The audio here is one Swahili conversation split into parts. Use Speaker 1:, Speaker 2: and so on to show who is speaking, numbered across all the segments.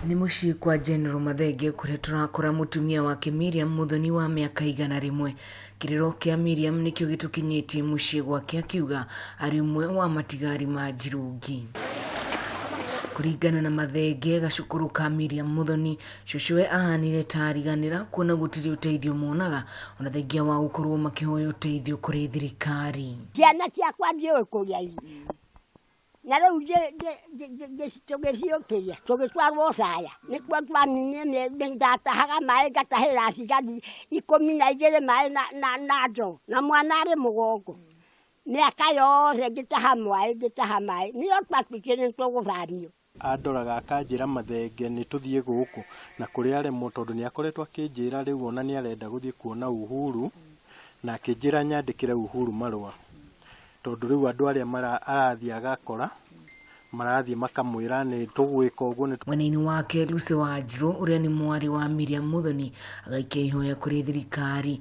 Speaker 1: Ni muciĩ kwa General Mathenge kuria turakora mutumia wake Miriam Muthoni wa miaka 100. Kiriro kia Miriam nikio gitukinyitie muciĩ gwake akiuga ari umwe wa matigari ma Njirungi. Kuringana na Mathenge, gacukuru ka Miriam Muthoni cucuwe ahanire tariganira kuona gutiri uteithio monaga ona thengia wa gukorwo makihoya uteithio kuri thirikari.
Speaker 2: Ciana ciakwa ndiũĩ kũrĩa irio. Na rĩu tũgĩciũkĩria tũgĩtwarwo Caya nĩkuo twaninie ndatahaga maĩ ngatahĩra cigari 12 maĩ na ndoo na mwana arĩ mũgongo mĩaka yothe ngĩtaha maĩ nĩo twatuĩkire nĩtũgũthamio.
Speaker 3: Andoraga akanjĩra Mathenge nĩtũthiĩ gũkũ na kũrĩ aremwo tondũ nĩakoretwo akĩnjĩra rĩu ona nĩarenda gũthiĩ kuona Uhuru na akĩnjĩra nyandĩkĩre Uhuru marũa tondũ rĩu andũ arĩa arathiĩ agakora marathiĩ makamwĩra nĩ tũgwĩka ũguo.
Speaker 1: Mwena-inĩ wake Lucy Wanjiru uria ni mwari wa Miriam Muthoni agaikia ihoya kuri thirikari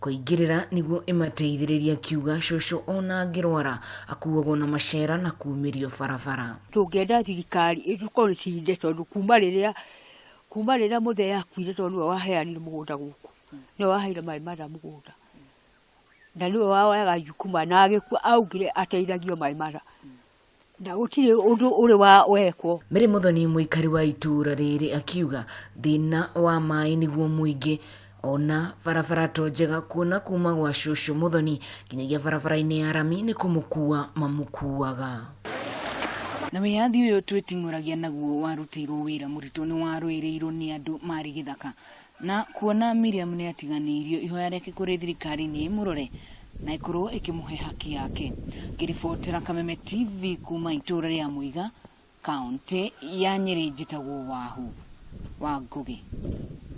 Speaker 1: kuingĩrĩra niguo imateithĩrĩria kiuga cucu ona ngĩrwara akuagwo na macera na kuumĩrio barabara.
Speaker 2: Tũngĩenda thirikari ĩtũkorwo cinde tondũ kuma rĩrĩa Muthee akuire tondũ nĩwe waheanire mũgũnda gũkũ nĩwe waheire maĩ mara mũgũnda na nĩwe waoyaga Jukuma na agĩkua augire ateithagio maĩ mara na gũtirĩ ũndũ ũrĩ wekwo.
Speaker 1: Mary Muthoni mũikari wa itura rĩrĩ akiuga thĩna wa maĩ niguo mũingĩ ona barabara to njega kuona kuma gwa cucu Muthoni nginyagia barabara-inĩ ya rami nĩ kũmũkua mamũkuaga. Na wĩyathi ũyũ twĩting'ũragia naguo warutĩirwo wĩra mũritũ nĩ warũĩrĩirwo nĩ andũ marĩ gĩthaka na kuona Miriam nĩ atiganĩirio ihoya rĩake kũrĩ thirikari nĩ mũrore na ikorwo ikĩmũhe haki yake. Ngĩribotera Kameme TV kuma itura rĩa Muiga, kaunti ya Nyeri, njĩtagwo Wahu wa Ngugi.